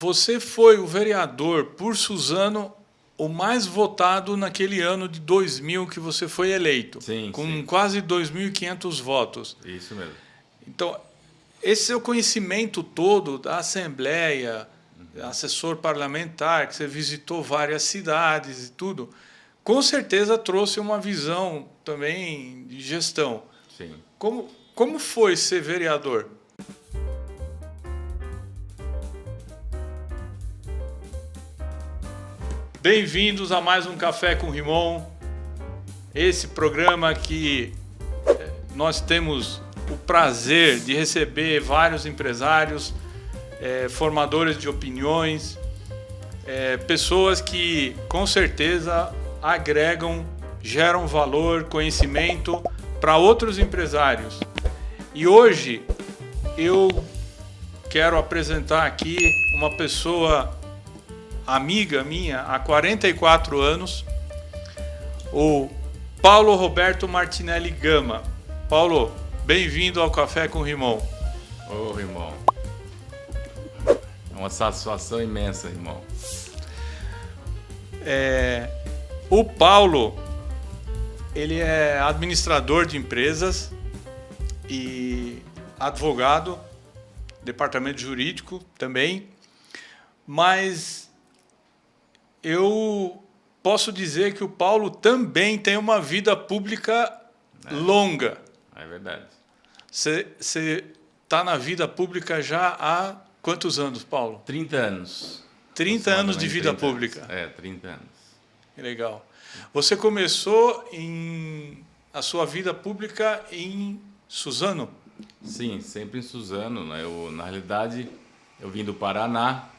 Você foi o vereador por Suzano o mais votado naquele ano de 2000 que você foi eleito, Sim, com sim. quase 2.500 votos. Isso mesmo. Então, esse seu conhecimento todo da Assembleia, assessor parlamentar, que você visitou várias cidades e tudo, com certeza trouxe uma visão também de gestão. Sim. Como foi ser vereador? Bem-vindos a mais um Café com Rimon, esse programa que nós temos o prazer de receber vários empresários, formadores de opiniões, pessoas que com certeza agregam, geram valor, conhecimento para outros empresários. E hoje eu quero apresentar aqui uma pessoa amiga minha há 44 anos, o Paulo Roberto Martinelli Gama. Paulo, bem-vindo ao Café com Rimon. Ô, Rimon. É uma satisfação imensa, Rimon. O Paulo, ele é administrador de empresas e advogado, departamento jurídico também, mas eu posso dizer que o Paulo também tem uma vida pública longa. É verdade. Você está na vida pública já há quantos anos, Paulo? 30 anos. 30 anos de vida 30 pública. Anos. 30 anos. Que legal. Você começou a sua vida pública em Suzano? Sim, sempre em Suzano, né? Na realidade, eu vim do Paraná,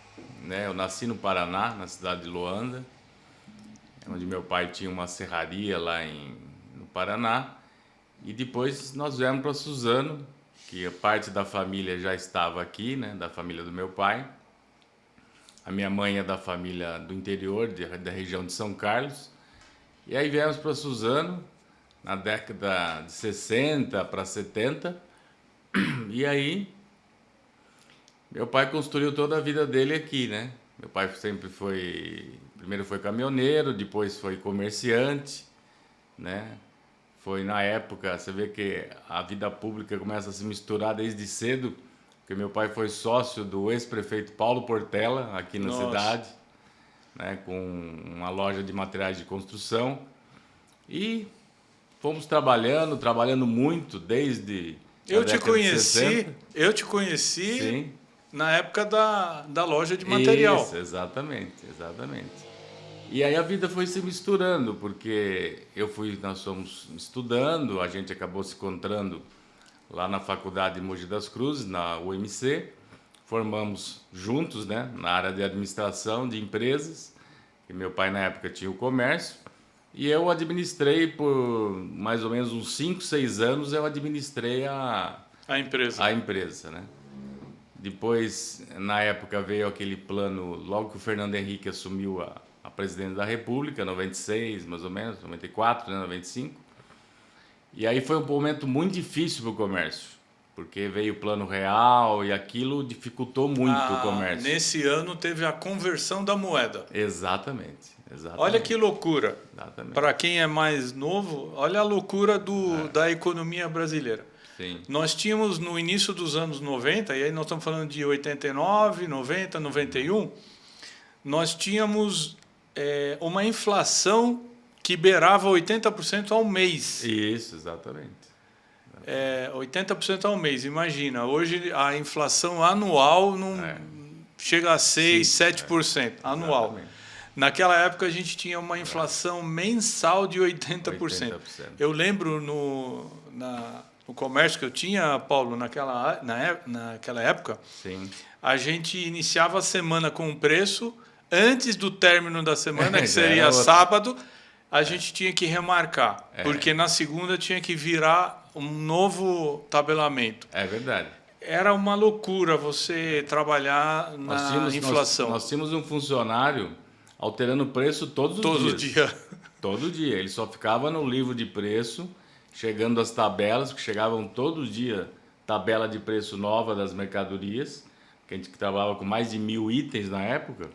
né? Eu nasci no Paraná, na cidade de Loanda, onde meu pai tinha uma serraria lá no Paraná. E depois nós viemos para Suzano, que a parte da família já estava aqui, né? Da família do meu pai. A minha mãe é da família do interior, da região de São Carlos. E aí viemos para Suzano, na década de 60 para 70. E aí, meu pai construiu toda a vida dele aqui, né? Meu pai primeiro foi caminhoneiro, depois foi comerciante, né? Foi na época, você vê que a vida pública começa a se misturar desde cedo, porque meu pai foi sócio do ex-prefeito Paulo Portela, aqui na cidade, né? Com uma loja de materiais de construção. E fomos trabalhando muito desde Eu a te década de 60. Eu te conheci Sim. na época da loja de material. Isso, exatamente. E aí a vida foi se misturando, porque nós fomos estudando, a gente acabou se encontrando lá na faculdade de Mogi das Cruzes, na UMC, formamos juntos, né, na área de administração de empresas, e meu pai na época tinha o comércio, e eu administrei por mais ou menos uns 5, 6 anos, eu administrei a empresa, né? Depois, na época, veio aquele plano, logo que o Fernando Henrique assumiu a presidência da República, 96, mais ou menos, 94, né, 95. E aí foi um momento muito difícil para o comércio, porque veio o Plano Real e aquilo dificultou muito o comércio. Nesse ano teve a conversão da moeda. Exatamente. Olha que loucura. Exatamente. Para quem é mais novo, olha a loucura da economia brasileira. Sim. Nós tínhamos no início dos anos 90, e aí nós estamos falando de 89, 90, 91, nós tínhamos uma inflação que beirava 80% ao mês. Isso, exatamente. 80% ao mês, imagina. Hoje a inflação anual não chega a 6, 7% anual. Exatamente. Naquela época a gente tinha uma inflação mensal de 80%. Eu lembro no comércio que eu tinha, Paulo, naquela época, sim, a gente iniciava a semana com um preço, antes do término da semana, que seria sábado, a gente tinha que remarcar, porque na segunda tinha que virar um novo tabelamento. É verdade. Era uma loucura você trabalhar na inflação. Nós tínhamos um funcionário alterando o preço todos os dias. Todo dia. Ele só ficava no livro de preço, chegando as tabelas, que chegavam todo dia tabela de preço nova das mercadorias, que a gente trabalhava com mais de 1.000 itens na época,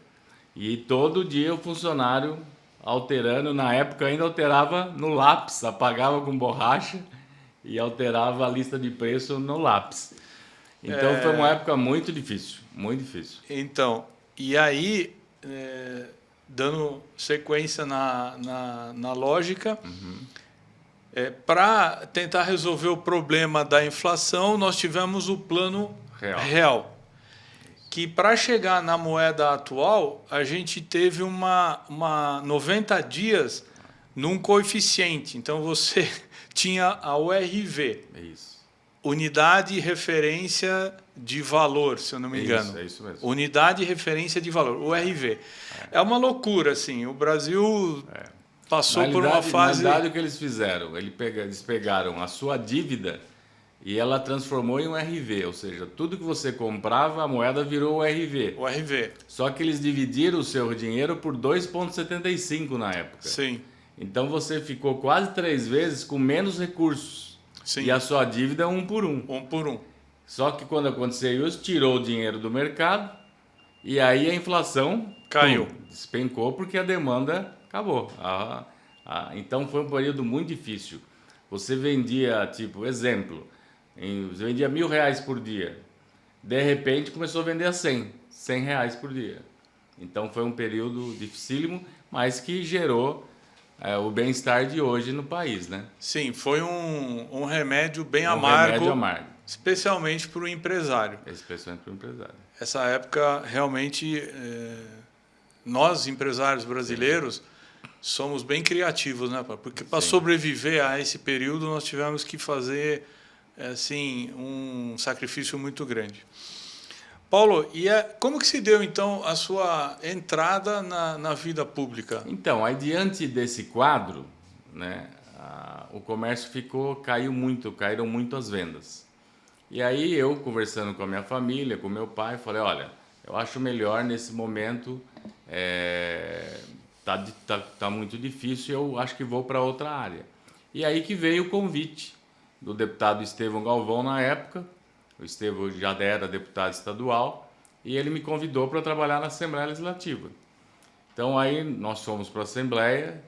e todo dia o funcionário alterando, na época ainda alterava no lápis, apagava com borracha e alterava a lista de preço no lápis. Então foi uma época muito difícil, muito difícil. Então, e aí, dando sequência na lógica, para tentar resolver o problema da inflação, nós tivemos o plano real. Que para chegar na moeda atual, a gente teve uma 90 dias num coeficiente. Então você tinha a URV. É isso. Unidade de referência de valor, se eu não me engano. É isso mesmo. Unidade de referência de valor, URV. É uma loucura, assim. O Brasil passou por uma fase... Na verdade, o que eles fizeram? Eles pegaram a sua dívida e ela transformou em um RV, ou seja, tudo que você comprava, a moeda virou o RV. O RV. Só que eles dividiram o seu dinheiro por 2,75 na época. Sim. Então você ficou quase 3 vezes com menos recursos. Sim. E a sua dívida é 1 por 1. 1 por 1. Só que quando aconteceu isso, tirou o dinheiro do mercado e aí a inflação caiu. Despencou porque a demanda acabou. Então foi um período muito difícil. Você vendia, tipo, exemplo, você vendia R$1.000 por dia. De repente começou a vender a 100 reais por dia. Então foi um período dificílimo, mas que gerou o bem-estar de hoje no país, né? Sim, foi um remédio bem amargo, remédio amargo, especialmente para o empresário. Especialmente para o empresário. Essa época, realmente, nós, empresários brasileiros, somos bem criativos, né? Porque para sobreviver a esse período, nós tivemos que fazer assim, um sacrifício muito grande. Paulo, e como que se deu, então, a sua entrada na vida pública? Então, aí diante desse quadro, né, o comércio caíram muito as vendas. E aí eu, conversando com a minha família, com meu pai, falei, olha, eu acho melhor nesse momento, tá muito difícil, eu acho que vou para outra área. E aí que veio o convite do deputado Estevão Galvão na época. O Estevão já era deputado estadual e ele me convidou para trabalhar na Assembleia Legislativa. Então aí nós fomos para a Assembleia,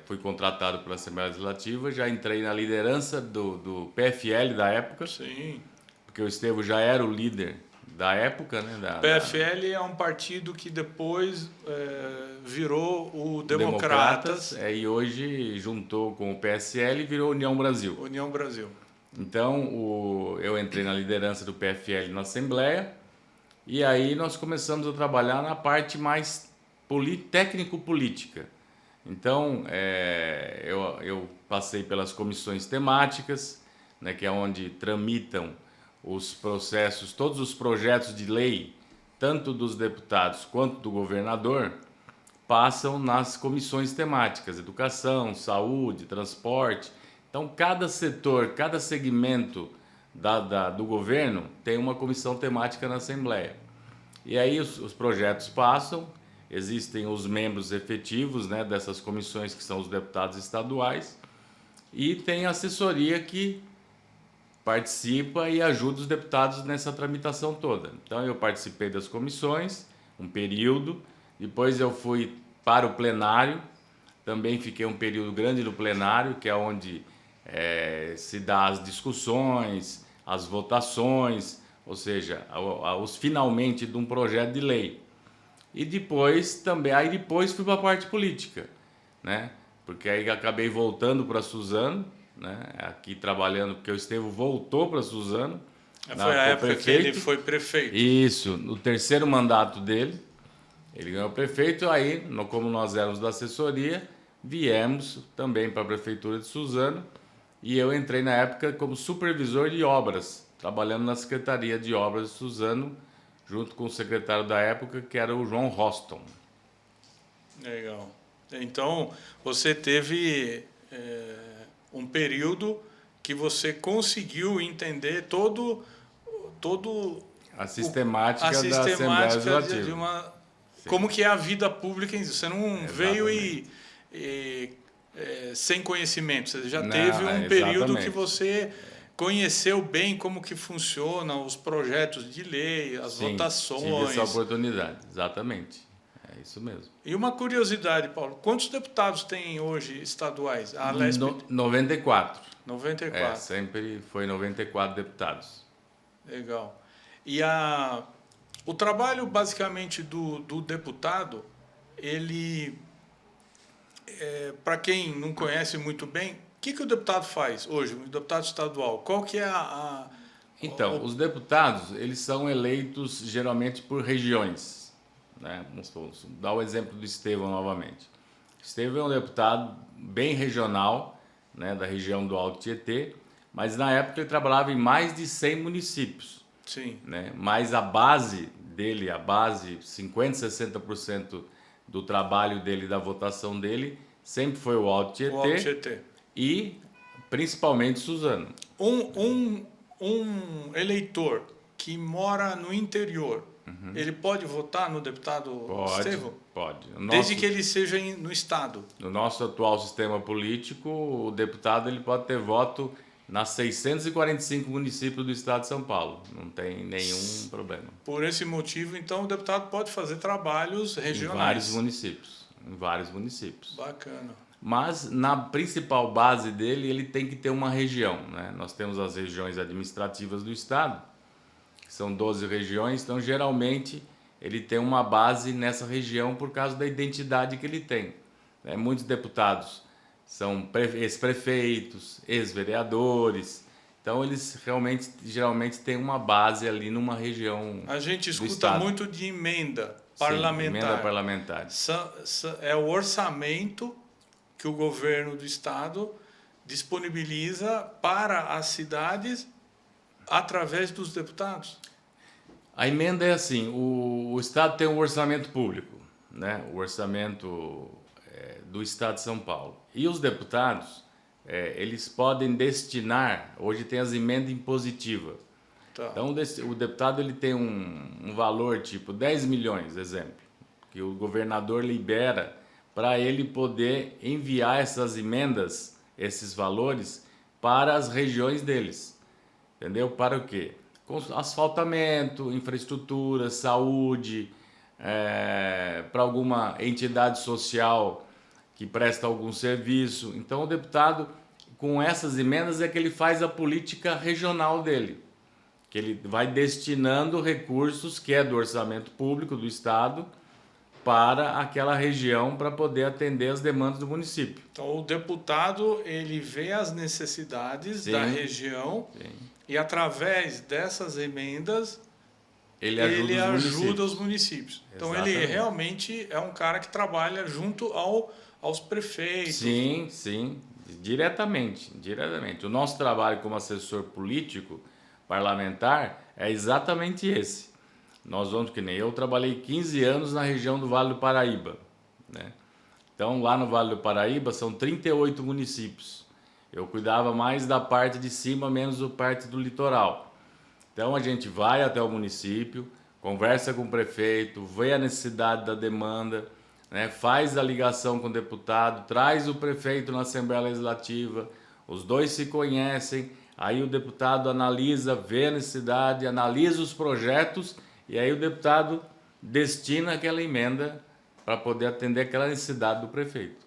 fui contratado pela Assembleia Legislativa, já entrei na liderança do PFL da época. Sim. Porque o Estevão já era o líder da época, né? O PFL é um partido que depois virou o Democratas. E hoje juntou com o PSL e virou União Brasil. União Brasil. Então, eu entrei na liderança do PFL na Assembleia e aí nós começamos a trabalhar na parte mais técnico-política. Então, eu passei pelas comissões temáticas, né, que é onde tramitam os processos, todos os projetos de lei, tanto dos deputados quanto do governador, passam nas comissões temáticas, educação, saúde, transporte. Então, cada setor, cada segmento do governo tem uma comissão temática na Assembleia. E aí os projetos passam, existem os membros efetivos, né, dessas comissões, que são os deputados estaduais, e tem a assessoria que participa e ajuda os deputados nessa tramitação toda. Então, eu participei das comissões, um período, depois eu fui para o plenário, também fiquei um período grande no plenário, que é onde se dá as discussões, as votações, ou seja, os finalmente de um projeto de lei. E depois depois fui para a parte política, né? Porque aí acabei voltando para Suzano, né? Aqui trabalhando, porque o Estevão voltou para Suzano. Foi a época que ele foi prefeito. Isso, no terceiro mandato dele, ele ganhou prefeito, aí, como nós éramos da assessoria, viemos também para a prefeitura de Suzano. E eu entrei na época como supervisor de obras, trabalhando na Secretaria de Obras de Suzano, junto com o secretário da época, que era o João Roston. Legal. Então, você teve um período que você conseguiu entender todo a sistemática da Assembleia Legislativa. Como que é a vida pública em si. Você não veio sem conhecimento, você já teve um período que você conheceu bem como que funcionam os projetos de lei, as Sim, votações. tive essa oportunidade, exatamente. É isso mesmo. E uma curiosidade, Paulo, quantos deputados tem hoje estaduais? A Lespe? 94. 94. Sempre foi 94 deputados. Legal. E o trabalho, basicamente, do deputado, ele, para quem não conhece muito bem, o que o deputado faz hoje, o deputado estadual? Qual que é Então, os deputados, eles são eleitos geralmente por regiões, né? Vamos dar o exemplo do Estevão novamente. Estevão é um deputado bem regional, né, da região do Alto Tietê, mas na época ele trabalhava em mais de 100 municípios. Sim. Né? Mas a base dele, 50%, 60% do trabalho dele, da votação dele, sempre foi o Alto Tietê, O Alto Tietê. E principalmente Suzano. Um eleitor que mora no interior, ele pode votar no deputado Estevão? Pode. Desde que ele seja no Estado. No nosso atual sistema político, o deputado ele pode ter voto nas 645 municípios do estado de São Paulo. Não tem nenhum problema. Por esse motivo, então, o deputado pode fazer trabalhos regionais. Em vários municípios. Bacana. Mas na principal base dele, ele tem que ter uma região, né? Nós temos as regiões administrativas do estado, que são 12 regiões, então geralmente ele tem uma base nessa região por causa da identidade que ele tem. Né? Muitos deputados são ex-prefeitos, ex-vereadores, então eles geralmente têm uma base ali numa região. A gente escuta estado. Muito de emenda parlamentar. Sim, emenda parlamentar. É o orçamento que o governo do estado disponibiliza para as cidades através dos deputados. A emenda é assim, o estado tem um orçamento público, né? O orçamento do estado de São Paulo. E os deputados, eles podem destinar, hoje tem as emendas impositivas. Tá. Então o deputado ele tem um valor tipo 10 milhões, exemplo, que o governador libera para ele poder enviar essas emendas, esses valores, para as regiões deles. Entendeu? Para o quê? Asfaltamento, infraestrutura, saúde, para alguma entidade social que presta algum serviço. Então o deputado, com essas emendas, é que ele faz a política regional dele, que ele vai destinando recursos que é do orçamento público do estado para aquela região para poder atender as demandas do município. Então o deputado ele vê as necessidades da região e através dessas emendas ele ajuda os municípios. Então ele realmente é um cara que trabalha junto aos prefeitos. Sim, diretamente. O nosso trabalho como assessor político parlamentar é exatamente esse. Nós vamos, que nem eu trabalhei 15 anos na região do Vale do Paraíba, né? Então lá no Vale do Paraíba são 38 municípios. Eu cuidava mais da parte de cima, menos da parte do litoral. Então a gente vai até o município, conversa com o prefeito, vê a necessidade da demanda, né? Faz a ligação com o deputado, traz o prefeito na Assembleia Legislativa, os dois se conhecem, aí o deputado analisa, vê a necessidade, analisa os projetos e aí o deputado destina aquela emenda para poder atender aquela necessidade do prefeito.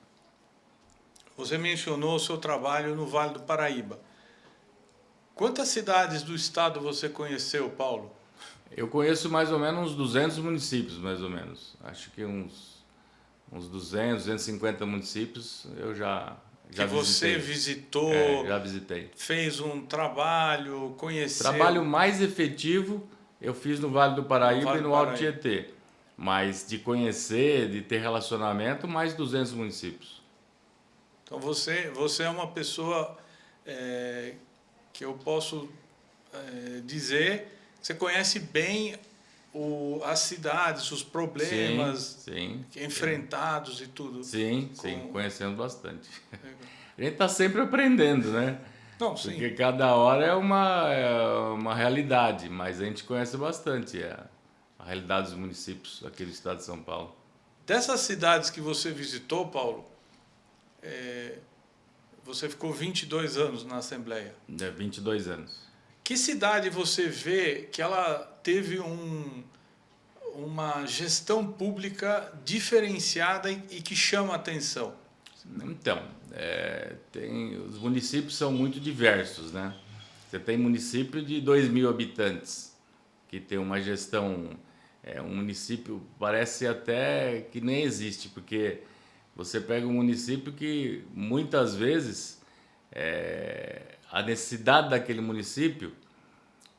Você mencionou o seu trabalho no Vale do Paraíba. Quantas cidades do estado você conheceu, Paulo? Eu conheço mais ou menos uns 200 municípios, mais ou menos. Acho que uns 200, 250 municípios eu já visitei. Você visitou, já visitei. Fez um trabalho, conheceu... O trabalho mais efetivo eu fiz no Vale do Paraíba e no Alto Tietê. Mas de conhecer, de ter relacionamento, mais 200 municípios. Então você é uma pessoa que eu posso dizer que você conhece bem as cidades, os problemas enfrentados e tudo. Sim, conhecendo bastante. A gente está sempre aprendendo, né? Não, sim. Porque cada hora é uma realidade, mas a gente conhece bastante a realidade dos municípios aqui do estado de São Paulo. Dessas cidades que você visitou, Paulo, Você ficou 22 anos na Assembleia. 22 anos. Que cidade você vê que ela teve uma gestão pública diferenciada e que chama a atenção? Então, os municípios são muito diversos, né? Você tem município de 2.000 habitantes, que tem uma gestão, um município parece até que nem existe, porque você pega um município que muitas vezes a necessidade daquele município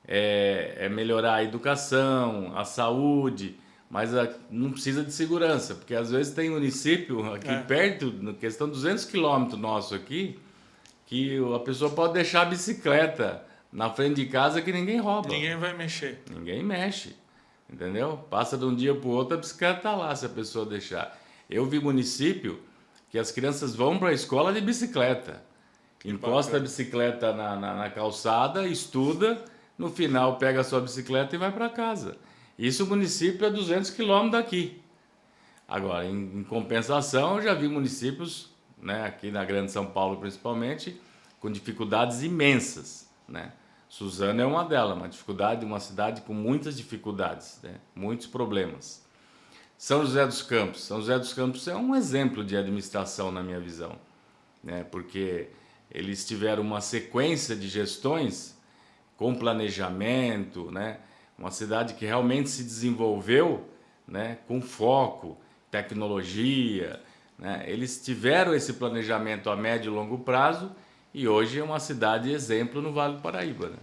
é melhorar a educação, a saúde, mas não precisa de segurança, porque às vezes tem município aqui perto, na questão de 200 quilômetros nosso aqui, que a pessoa pode deixar a bicicleta na frente de casa que ninguém rouba. Ninguém vai mexer. Ninguém mexe, entendeu? Passa de um dia para o outro, a bicicleta está lá se a pessoa deixar. Eu vi município que as crianças vão para a escola de bicicleta. Encosta a bicicleta na calçada, estuda, no final pega a sua bicicleta e vai para casa. Isso o município é 200 quilômetros daqui. Agora, em compensação, eu já vi municípios, né, aqui na Grande São Paulo principalmente, com dificuldades imensas, né? Suzano é uma delas, uma cidade com muitas dificuldades, né? Muitos problemas. São José dos Campos é um exemplo de administração na minha visão, né? Porque eles tiveram uma sequência de gestões com planejamento, né? Uma cidade que realmente se desenvolveu, né? Com foco, tecnologia, né? Eles tiveram esse planejamento a médio e longo prazo e hoje é uma cidade exemplo no Vale do Paraíba, né?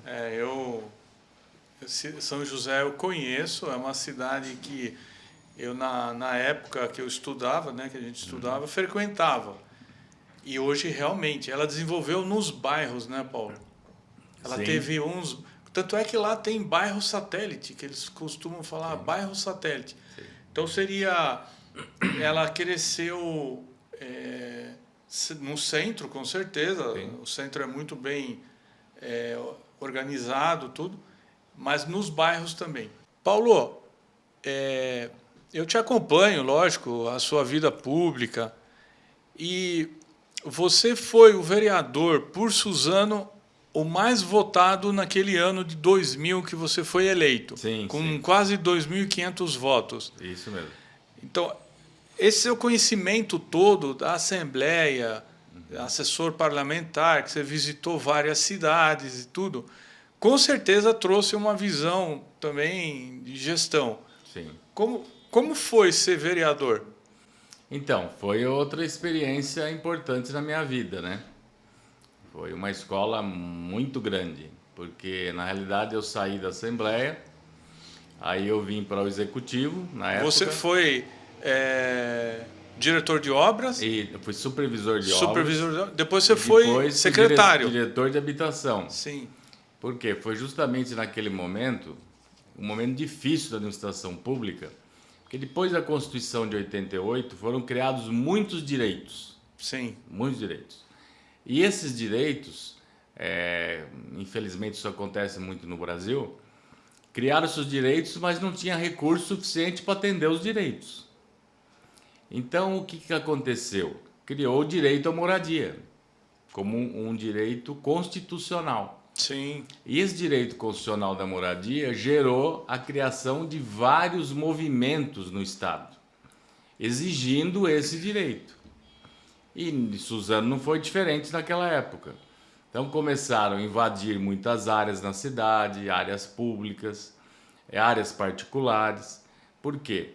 São José eu conheço, é uma cidade que eu na época que eu estudava, né, que a gente estudava, frequentava. E hoje realmente ela desenvolveu nos bairros, né, Paulo? Ela Sim. teve uns, tanto é que lá tem bairro satélite, que eles costumam falar bairro satélite. Sim. Então ela cresceu no centro, com certeza. Sim. O centro é muito bem organizado, tudo, mas nos bairros também. Paulo, eu te acompanho, lógico, a sua vida pública, e você foi o vereador por Suzano o mais votado naquele ano de 2000 que você foi eleito, sim, com sim. quase 2.500 votos. Isso mesmo. Então, esse seu conhecimento todo da Assembleia, assessor parlamentar, que você visitou várias cidades e tudo, com certeza trouxe uma visão também de gestão. Sim. Como foi ser vereador? Então, foi outra experiência importante na minha vida, né? Foi uma escola muito grande, porque na realidade eu saí da Assembleia, aí eu vim para o Executivo, na época. Você foi diretor de obras? E eu fui supervisor de obras. Depois você foi secretário. Diretor de habitação. Sim. Por quê? Foi justamente naquele momento, um momento difícil da administração pública, porque depois da Constituição de 88 foram criados muitos direitos. Sim. Muitos direitos. E esses direitos, infelizmente isso acontece muito no Brasil, criaram seus direitos, mas não tinha recurso suficiente para atender os direitos. Então, o que aconteceu? Criou o direito à moradia, como um direito constitucional. Sim. E esse direito constitucional da moradia gerou a criação de vários movimentos no Estado, exigindo esse direito. E Suzano não foi diferente naquela época. Então começaram a invadir muitas áreas na cidade, áreas públicas, áreas particulares. Por quê?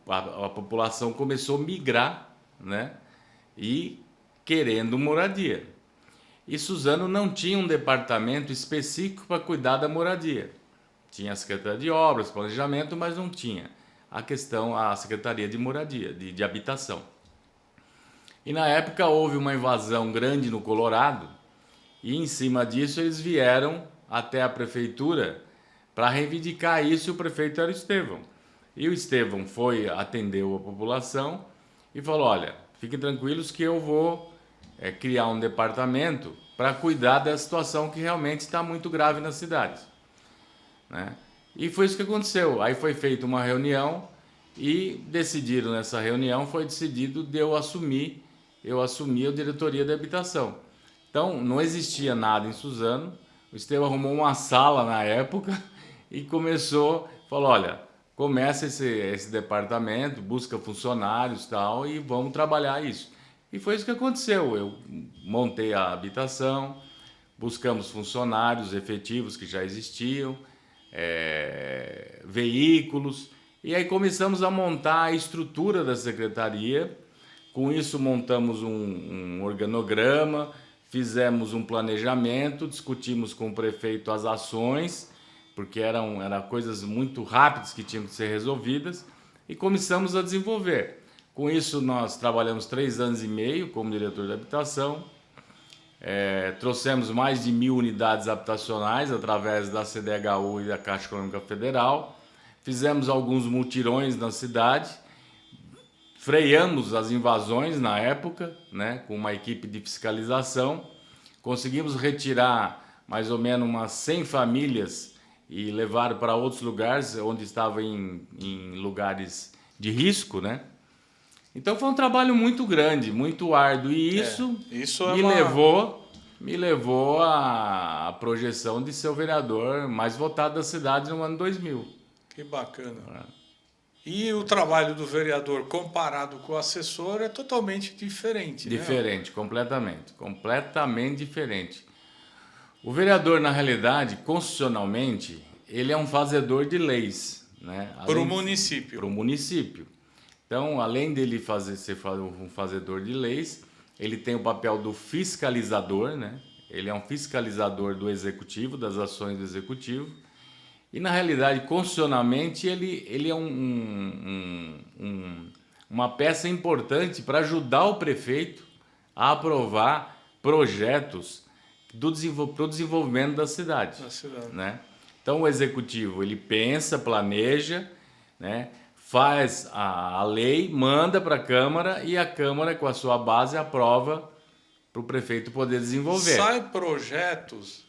A população começou a migrar, né? E querendo moradia. E Suzano não tinha um departamento específico para cuidar da moradia. Tinha a Secretaria de Obras, Planejamento, mas não tinha a Secretaria de Moradia, de Habitação. E na época houve uma invasão grande no Colorado e em cima disso eles vieram até a prefeitura para reivindicar isso, e o prefeito era o Estevão. E o Estevão atendeu a população e falou: olha, fiquem tranquilos que eu vou criar um departamento para cuidar da situação que realmente está muito grave na cidade, né? E foi isso que aconteceu. Aí foi feita uma reunião e decidiram nessa reunião, foi decidido de eu assumir a diretoria da habitação. Então, não existia nada em Suzano. O Estevão arrumou uma sala na época e falou, olha, começa esse departamento, busca funcionários e tal, e vamos trabalhar isso. E foi isso que aconteceu. Eu montei a habitação, buscamos funcionários efetivos que já existiam, veículos, e aí começamos a montar a estrutura da secretaria. Com isso montamos um organograma, fizemos um planejamento, discutimos com o prefeito as ações, porque eram coisas muito rápidas que tinham que ser resolvidas, e começamos a desenvolver. Com isso nós trabalhamos 3 anos e meio como diretor de habitação, trouxemos mais de 1.000 unidades habitacionais através da CDHU e da Caixa Econômica Federal, fizemos alguns mutirões na cidade, freamos as invasões na época, né, com uma equipe de fiscalização, conseguimos retirar mais ou menos umas 100 famílias e levar para outros lugares, onde estavam em lugares de risco, né? Então foi um trabalho muito grande, muito árduo, e isso me levou à projeção de ser o vereador mais votado da cidade no ano 2000. Que bacana. E o trabalho do vereador comparado com o assessor é totalmente diferente, né? Diferente, completamente diferente. O vereador, na realidade, constitucionalmente, ele é um fazedor de leis, né? Para o município. Para o município. Então, além dele ser um fazedor de leis, ele tem o papel do fiscalizador, né? Ele é um fiscalizador do executivo, das ações do executivo. E, na realidade, constitucionalmente, ele é uma peça importante para ajudar o prefeito a aprovar projetos para o desenvolvimento da cidade. Né? Então, o executivo ele pensa, planeja, né? Faz a lei, manda para a Câmara, e a Câmara, com a sua base, aprova para o prefeito poder desenvolver. Sai projetos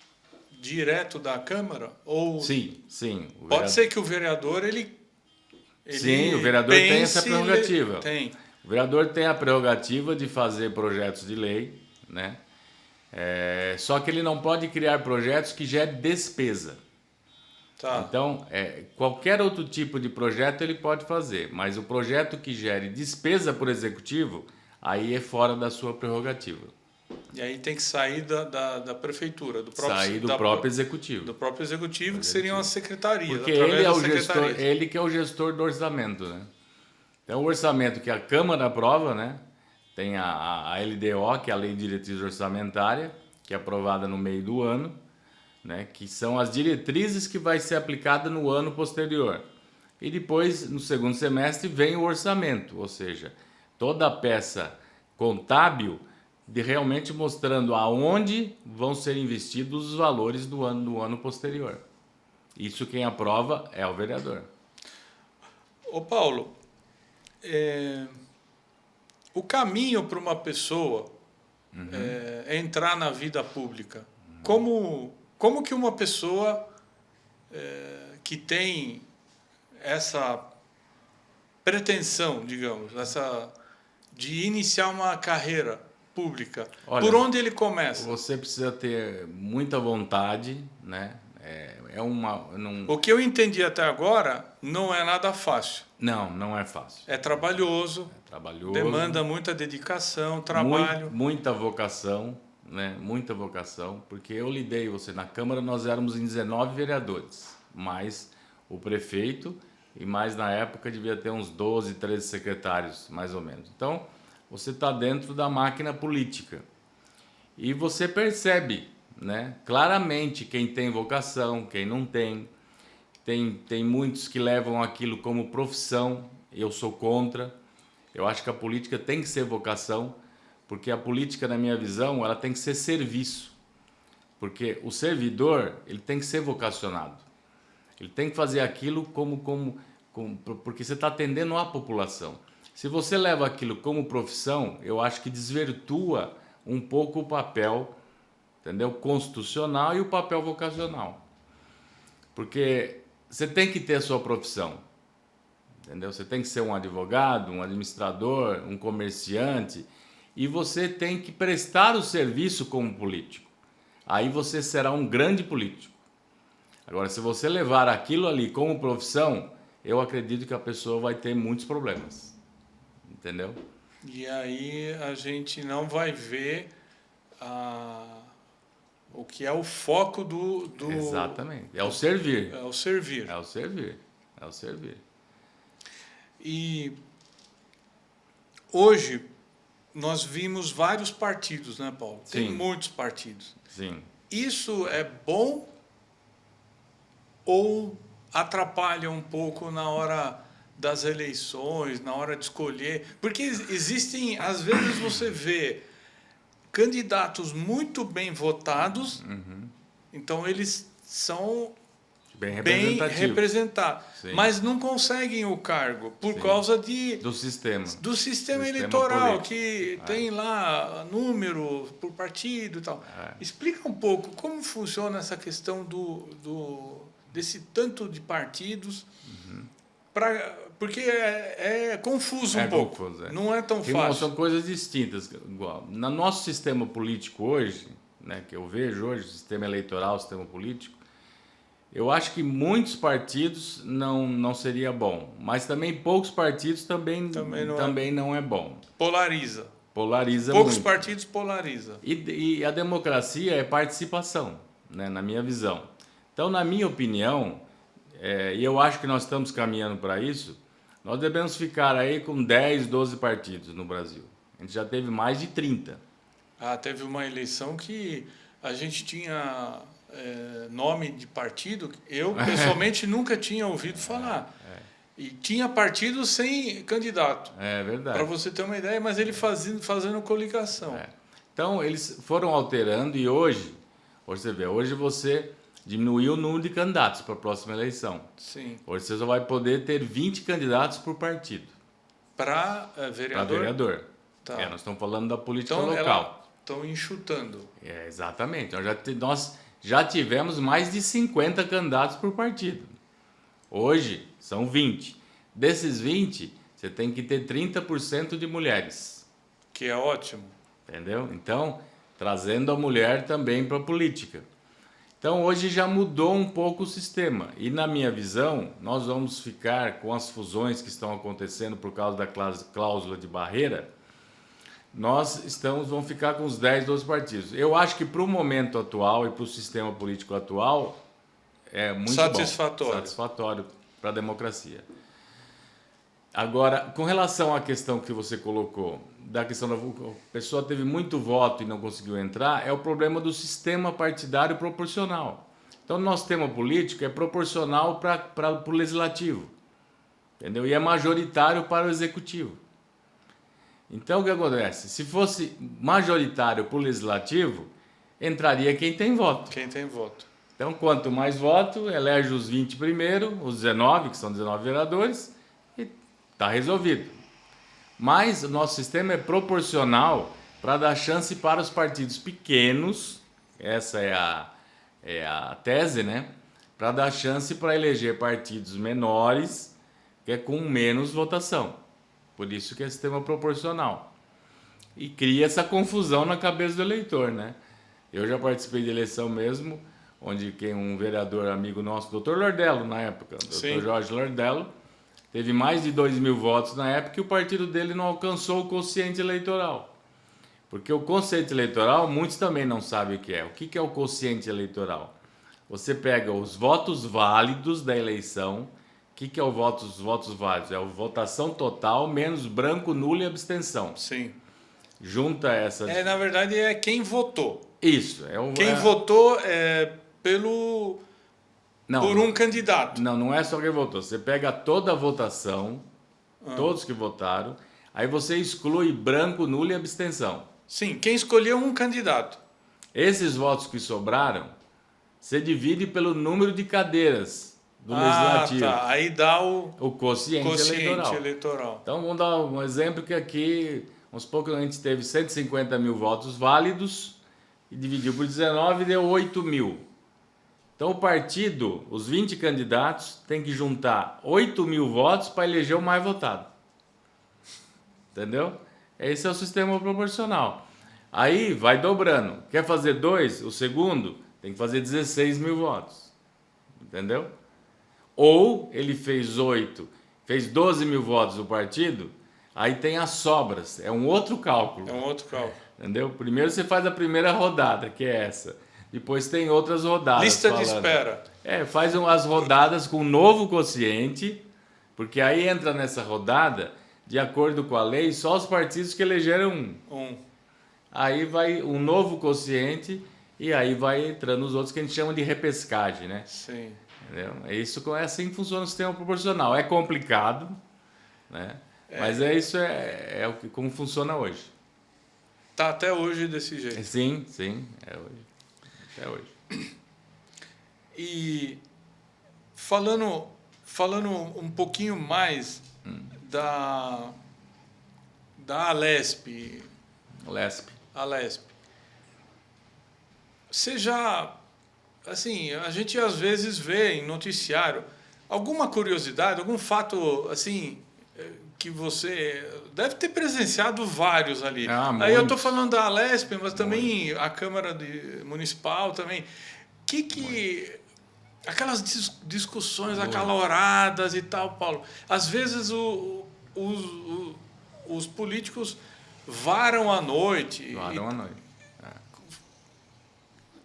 direto da Câmara? Ou sim. Pode ser que o vereador, ele sim, o vereador tem essa prerrogativa. Tem. O vereador tem a prerrogativa de fazer projetos de lei, né? Só que ele não pode criar projetos que gerem despesa. Tá. Então, qualquer outro tipo de projeto ele pode fazer, mas o projeto que gere despesa por executivo, aí é fora da sua prerrogativa. E aí tem que sair da prefeitura, do próprio executivo. Do próprio executivo, que seriam as secretarias. Porque ele é o gestor, ele que é o gestor do orçamento, né? Então, o orçamento que a Câmara aprova, né? Tem a LDO, que é a Lei de Diretriz Orçamentária, que é aprovada no meio do ano, né? Que são as diretrizes que vai ser aplicada no ano posterior. E depois, no segundo semestre, vem o orçamento, ou seja, toda a peça contábil realmente mostrando aonde vão ser investidos os valores do ano posterior. Isso quem aprova é o vereador. Ô Paulo, o caminho para uma pessoa entrar na vida pública, como que uma pessoa que tem essa pretensão, digamos, de iniciar uma carreira pública, olha, por onde ele começa? Você precisa ter muita vontade, né? O que eu entendi até agora não é nada fácil. Não é fácil. É trabalhoso. Demanda muita dedicação, trabalho. Muita vocação, né? Muita vocação, porque na Câmara nós éramos em 19 vereadores, mais o prefeito, e mais na época devia ter uns 12, 13 secretários, mais ou menos. Então, você está dentro da máquina política e você percebe, né, claramente quem tem vocação, quem não tem. Tem muitos que levam aquilo como profissão, eu sou contra. Eu acho que a política tem que ser vocação, porque a política, na minha visão, ela tem que ser serviço. Porque o servidor, ele tem que ser vocacionado. Ele tem que fazer aquilo porque você está atendendo a população. Se você leva aquilo como profissão, eu acho que desvirtua um pouco o papel, entendeu? Constitucional e o papel vocacional. Porque você tem que ter a sua profissão, entendeu? Você tem que ser um advogado, um administrador, um comerciante, e você tem que prestar o serviço como político. Aí você será um grande político. Agora, se você levar aquilo ali como profissão, eu acredito que a pessoa vai ter muitos problemas. Entendeu? E aí a gente não vai ver o que é o foco do... Exatamente. É o servir. É o servir. É o servir. É o servir. E hoje nós vimos vários partidos, né, Paulo? Tem Sim. muitos partidos. Sim. Isso é bom ou atrapalha um pouco na hora das eleições, na hora de escolher? Porque existem, às vezes você vê candidatos muito bem votados, então eles são Bem bem representativo. representados, Sim. mas não conseguem o cargo por Sim. causa Do sistema. do sistema Sistema eleitoral, político. que tem lá número por partido e tal. Explica um pouco como funciona essa questão desse tanto de partidos, porque é confuso um pouco. Confuso, é. Não é tão fácil. São coisas distintas. Igual. No nosso sistema político hoje, né, que eu vejo hoje, o sistema eleitoral, o sistema político, eu acho que muitos partidos não seria bom, mas também poucos partidos também não é bom. Polariza. Polariza Poucos muito. partidos polariza. E a democracia é participação, né, na minha visão. Então, na minha opinião, e eu acho que nós estamos caminhando para isso, nós devemos ficar aí com 10, 12 partidos no Brasil. A gente já teve mais de 30. Teve uma eleição que a gente tinha nome de partido, eu pessoalmente nunca tinha ouvido falar. E tinha partido sem candidato. É verdade. Para você ter uma ideia, mas ele fazendo coligação. Então, eles foram alterando e hoje você vê, hoje você diminuiu o número de candidatos para a próxima eleição. Sim. Hoje você só vai poder ter 20 candidatos por partido. Para vereador? Para vereador. Tá. Nós estamos falando da política Então, local. Estão enxutando. Exatamente. Nós já tivemos mais de 50 candidatos por partido. Hoje são 20. Desses 20, você tem que ter 30% de mulheres. Que é ótimo. Entendeu? Então, trazendo a mulher também para a política. Então, hoje já mudou um pouco o sistema. E, na minha visão, nós vamos ficar com as fusões que estão acontecendo por causa da cláusula de barreira. Vamos ficar com os 10, 12 partidos. Eu acho que para o momento atual e para o sistema político atual é muito satisfatório para a democracia. Agora, com relação à questão que você colocou, da questão da pessoa teve muito voto e não conseguiu entrar, é o problema do sistema partidário proporcional. Então, o nosso sistema político é proporcional para o legislativo, entendeu? E é majoritário para o executivo. Então, o que acontece? Se fosse majoritário para o legislativo, entraria quem tem voto. Quem tem voto. Então, quanto mais voto, elege os 20 primeiro, os 19, que são 19 vereadores, e está resolvido. Mas o nosso sistema é proporcional para dar chance para os partidos pequenos, essa é a tese, né? Para dar chance para eleger partidos menores, que é com menos votação. Por isso que é sistema proporcional. E cria essa confusão na cabeça do eleitor, né? Eu já participei de eleição mesmo, onde um vereador amigo nosso, Dr. Lordello, na época, Dr. Jorge Lordello, teve mais de 2.000 votos na época e o partido dele não alcançou o quociente eleitoral. Porque o quociente eleitoral, muitos também não sabem o que é. O que é o quociente eleitoral? Você pega os votos válidos da eleição. O que é os votos válidos? É a votação total menos branco, nulo e abstenção. Sim. Junta essas... Na verdade, é quem votou. Isso. Quem votou por um candidato. Não é só quem votou. Você pega toda a votação, todos que votaram, aí você exclui branco, nulo e abstenção. Sim, quem escolheu um candidato. Esses votos que sobraram, você divide pelo número de cadeiras do legislativo. Tá. Aí dá o quociente eleitoral. Então, vamos dar um exemplo que aqui, vamos supor que a gente teve 150 mil votos válidos e dividiu por 19 e deu 8 mil. Então, o partido, os 20 candidatos, tem que juntar 8 mil votos para eleger o mais votado. Entendeu? Esse é o sistema proporcional. Aí vai dobrando. Quer fazer 2? O segundo tem que fazer 16 mil votos. Entendeu? Ou ele fez 8, fez 12 mil votos o partido, aí tem as sobras. É um outro cálculo. É um outro cálculo. Entendeu? Primeiro você faz a primeira rodada, que é essa. Depois tem outras rodadas. Lista de espera. Faz as rodadas com um novo quociente, porque aí entra nessa rodada, de acordo com a lei, só os partidos que elegeram um. Aí vai um novo quociente e aí vai entrando os outros que a gente chama de repescagem, né? Sim. Entendeu? É assim que funciona o sistema proporcional. É complicado, né? Mas é como funciona hoje. Tá até hoje desse jeito. Sim, é hoje. Até hoje. E falando um pouquinho mais da Alesp. Alesp. Você já, assim, a gente às vezes vê em noticiário alguma curiosidade, algum fato, assim, que você deve ter presenciado vários ali. Aí eu estou falando da Alesp, mas também a Câmara Municipal também. Aquelas discussões acaloradas e tal, Paulo. Às vezes os políticos varam à noite.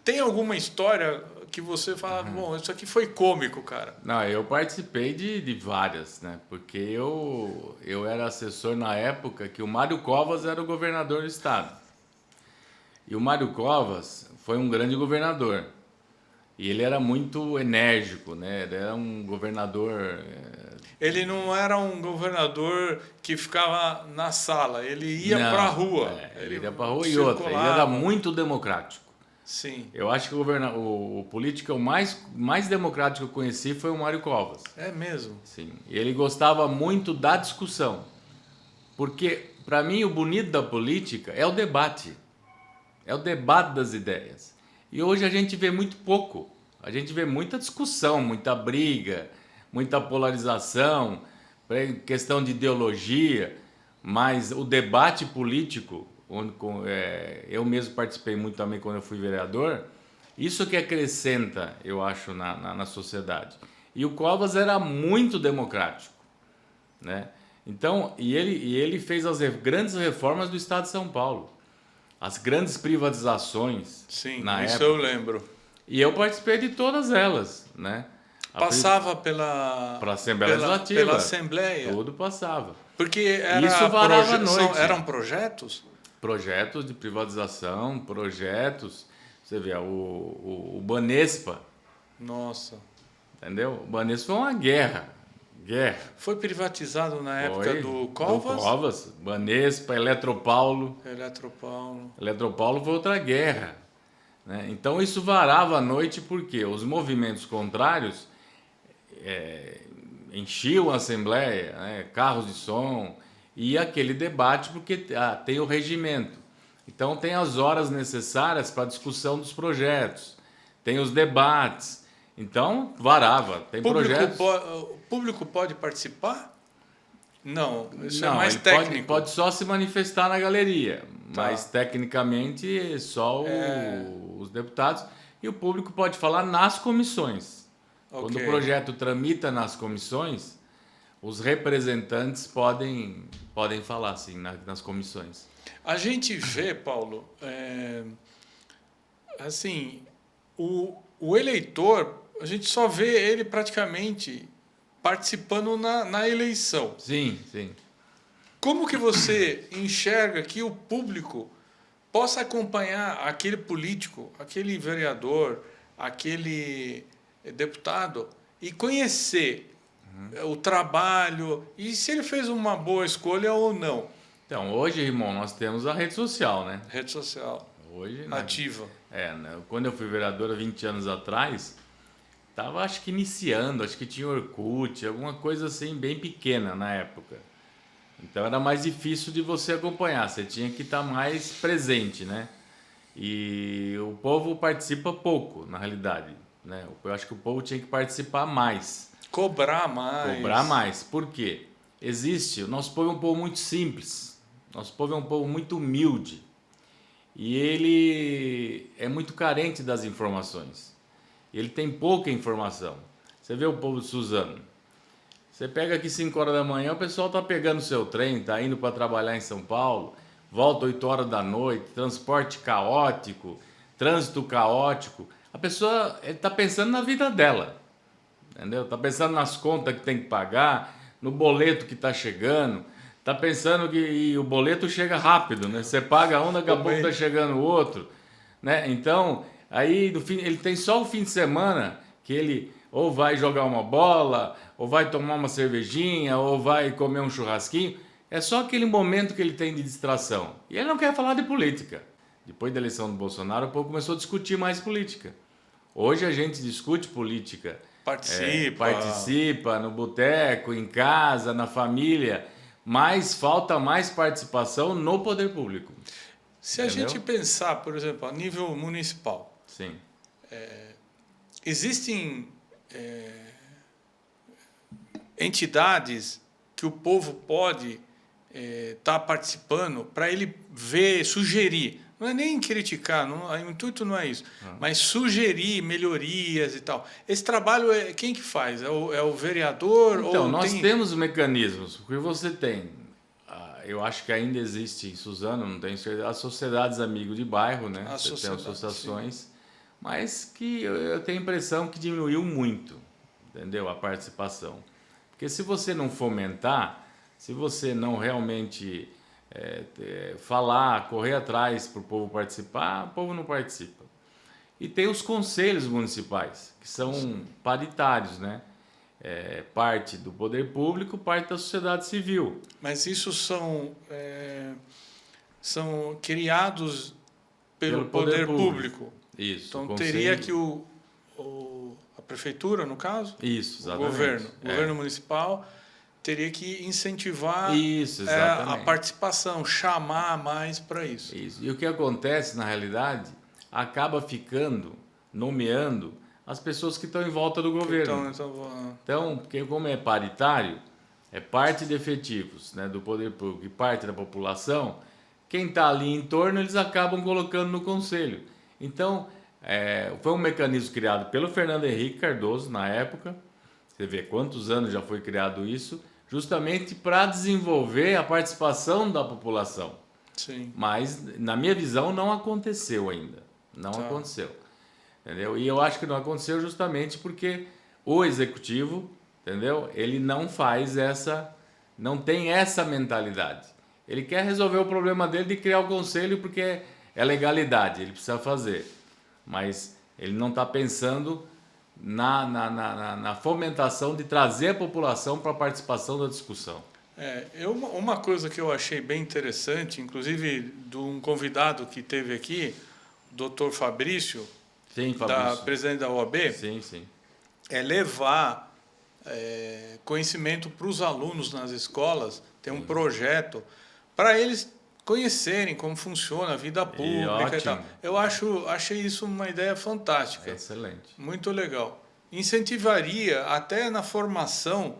Tem alguma história que você fala, bom, isso aqui foi cômico, cara? Não, eu participei de várias, né? Porque eu era assessor na época que o Mário Covas era o governador do estado. E o Mário Covas foi um grande governador. E ele era muito enérgico, né? Ele era um governador... Ele não era um governador que ficava na sala, ele ia para a rua. Ele ia para a rua e outra. Ele era muito democrático. Sim. Eu acho que o político mais democrático que eu conheci foi o Mário Covas. É mesmo? Sim. E ele gostava muito da discussão. Porque, para mim, o bonito da política é o debate. É o debate das ideias. E hoje a gente vê muito pouco. A gente vê muita discussão, muita briga, muita polarização, questão de ideologia, mas o debate político, onde eu mesmo participei muito também quando eu fui vereador, isso que acrescenta, eu acho, na sociedade. E o Covas era muito democrático, né? Então, e ele fez as grandes reformas do Estado de São Paulo. As grandes privatizações. Sim, na isso época. eu lembro. E eu participei de todas elas, né? Passava pela Assembleia Legislativa. Pela Assembleia. Tudo passava. Porque isso varava à noite. Eram projetos? Projetos de privatização, projetos. Você vê, o Banespa. Nossa. Entendeu? O Banespa foi uma guerra. Foi privatizado na época do Covas? Do Covas, Banespa, Eletropaulo. Eletropaulo foi outra guerra. Né? Então isso varava à noite porque os movimentos contrários enchiam a Assembleia, né? Carros de som, e aquele debate porque tem o regimento. Então tem as horas necessárias para a discussão dos projetos, tem os debates. Então, varava. Tem projetos... O público pode participar? Não, isso é mais ele técnico. Pode só se manifestar na galeria, mas tecnicamente só os deputados. E o público pode falar nas comissões. Okay. Quando o projeto tramita nas comissões, os representantes podem falar, sim, nas comissões. A gente vê, Paulo, assim, o eleitor... A gente só vê ele praticamente participando na eleição. Sim. Como que você enxerga que o público possa acompanhar aquele político, aquele vereador, aquele deputado e conhecer o trabalho e se ele fez uma boa escolha ou não? Então, hoje, irmão, nós temos a rede social, né? Rede social. Hoje, ativa. Quando eu fui vereador há 20 anos atrás... Estava, acho que iniciando, acho que tinha Orkut, alguma coisa assim, bem pequena na época. Então era mais difícil de você acompanhar, você tinha que estar mais presente, né? E o povo participa pouco, na realidade, né? Eu acho que o povo tinha que participar mais. Cobrar mais. Por quê? O nosso povo é um povo muito simples, Nosso povo é um povo muito humilde e ele é muito carente das informações. Ele tem pouca informação. Você vê o povo de Suzano. Você pega aqui 5 horas da manhã, o pessoal está pegando o seu trem, está indo para trabalhar em São Paulo, volta 8 horas da noite, transporte caótico, trânsito caótico. A pessoa está pensando na vida dela, entendeu? Está pensando nas contas que tem que pagar, no boleto que está chegando, está pensando que o boleto chega rápido, né? Você paga um, daqui a pouco está chegando o outro, né? Então, aí no fim, ele tem só o fim de semana que ele ou vai jogar uma bola, ou vai tomar uma cervejinha, ou vai comer um churrasquinho. É só aquele momento que ele tem de distração. E ele não quer falar de política. Depois da eleição do Bolsonaro, o povo começou a discutir mais política. Hoje a gente discute política. Participa no boteco, em casa, na família, mas falta mais participação no poder público. Se a gente pensar, por exemplo, a nível municipal, sim, existem entidades que o povo pode estar participando para ele ver, sugerir. Não é nem criticar, o intuito não é isso, mas sugerir melhorias e tal. Esse trabalho, quem que faz? É o vereador? Então, nós temos mecanismos, porque você tem, eu acho que ainda existe em Suzano, não tenho certeza, as sociedades amigos de bairro, né? Você tem associações, sim, mas que eu tenho a impressão que diminuiu muito, entendeu? A participação. Porque se você não fomentar, se você não realmente falar, correr atrás para o povo participar, o povo não participa. E tem os conselhos municipais, que são paritários, né? Parte do poder público, parte da sociedade civil. Mas isso são criados pelo poder público. Isso. Então teria que a prefeitura, no caso, isso, exatamente, o governo municipal teria que incentivar isso, a participação, chamar mais para isso. Isso. E o que acontece, na realidade, acaba nomeando as pessoas que estão em volta do governo. Então, porque como é paritário, é parte de efetivos, né, do poder público e parte da população, quem está ali em torno, eles acabam colocando no conselho. Então, foi um mecanismo criado pelo Fernando Henrique Cardoso, na época. Você vê quantos anos já foi criado isso, justamente para desenvolver a participação da população. Sim. Mas, na minha visão, não aconteceu ainda. Não aconteceu. Entendeu? E eu acho que não aconteceu justamente porque o executivo, entendeu? Ele não tem essa mentalidade. Ele quer resolver o problema dele de criar o conselho porque é legalidade, ele precisa fazer. Mas ele não está pensando na fomentação de trazer a população para a participação da discussão. Uma coisa que eu achei bem interessante, inclusive de um convidado que teve aqui, o Dr. Fabrício, sim, Fabrício, presidente da OAB, sim, sim, é levar conhecimento para os alunos nas escolas, tem um projeto para eles conhecerem como funciona a vida pública e tal. Eu achei isso uma ideia fantástica. Excelente. Muito legal. Incentivaria até na formação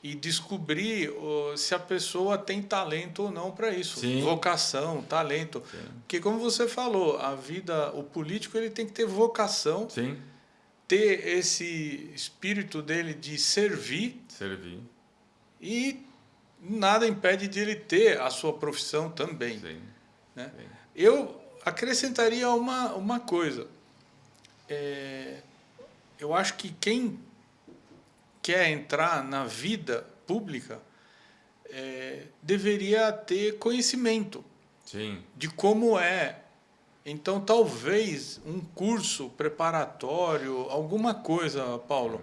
e descobrir se a pessoa tem talento ou não para isso. Sim. Vocação, talento. Sim. Porque como você falou, o político ele tem que ter vocação, sim, ter esse espírito dele de servir. E nada impede de ele ter a sua profissão também. Sim. Né? Sim. Eu acrescentaria uma coisa. Eu acho que quem quer entrar na vida pública deveria ter conhecimento, sim, de como é. Então, talvez um curso preparatório, alguma coisa, Paulo,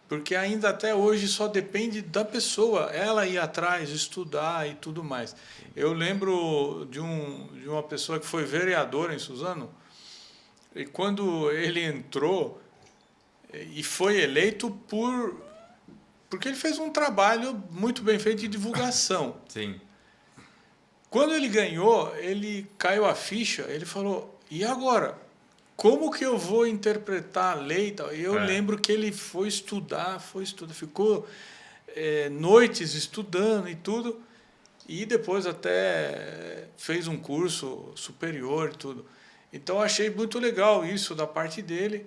porque ainda até hoje só depende da pessoa, ela ir atrás, estudar e tudo mais. Eu lembro de uma pessoa que foi vereador em Suzano, e quando ele entrou e foi eleito porque ele fez um trabalho muito bem feito de divulgação. Sim. Quando ele ganhou, ele caiu a ficha, ele falou, e agora? Como que eu vou interpretar a lei e tal? E eu lembro que ele foi estudar, ficou noites estudando e tudo. e depois até fez um curso superior e tudo. Então, achei muito legal isso da parte dele,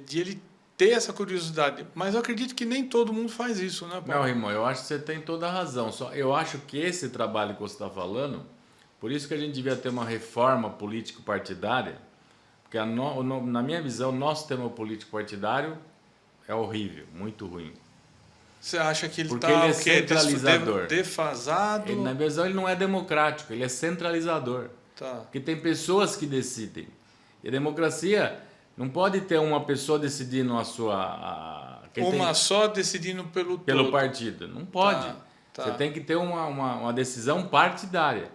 de ele ter essa curiosidade. Mas eu acredito que nem todo mundo faz isso, né, Não, Paulo? irmão, eu acho que você tem toda a razão. Só, eu acho que esse trabalho que você está falando, por isso que a gente devia ter uma reforma político-partidária, porque na minha visão, o nosso sistema político-partidário é horrível, muito ruim. Você acha que ele Porque está ele é centralizador. defasado? Na minha visão, ele não é democrático, ele é centralizador. Tá. Porque tem pessoas que decidem. E a democracia não pode ter uma pessoa decidindo a sua... Uma só decidindo pelo todo. partido. Não pode. Tá. Você tem que ter uma decisão partidária.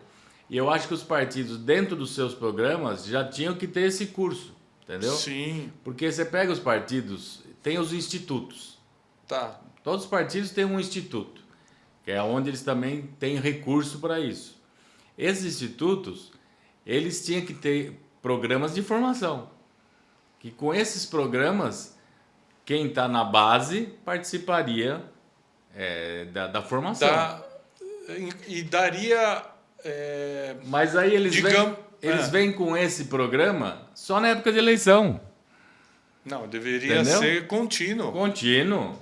E eu acho que os partidos, dentro dos seus programas, já tinham que ter esse curso. Entendeu? Sim. Porque você pega os partidos, tem os institutos. Tá. Todos os partidos têm um instituto, que é onde eles também têm recurso para isso. Esses institutos, eles tinham que ter programas de formação. Que com esses programas, quem está na base participaria da formação. E daria... Mas aí eles vêm com esse programa só na época de eleição. Não, deveria Entendeu? ser contínuo. Contínuo.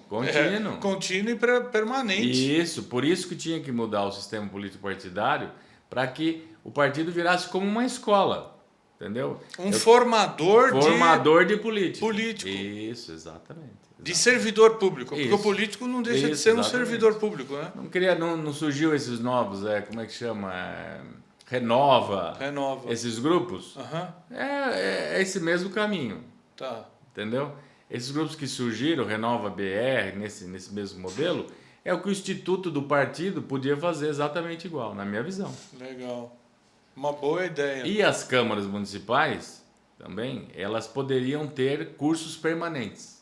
Contínuo e permanente. Isso, por isso que tinha que mudar o sistema político partidário para que o partido virasse como uma escola, entendeu? Formador de político. Político. Isso, exatamente. De servidor público. Porque Isso. o político não deixa de ser um Exatamente. servidor público, né? Não surgiu esses novos, como é que chama? Renova. Esses grupos. Uhum. É esse mesmo caminho. Tá. Entendeu? Esses grupos que surgiram, Renova BR, nesse mesmo modelo, é o que o instituto do partido podia fazer exatamente igual, na minha visão. Legal. Uma boa ideia. E as câmaras municipais, também, elas poderiam ter cursos permanentes.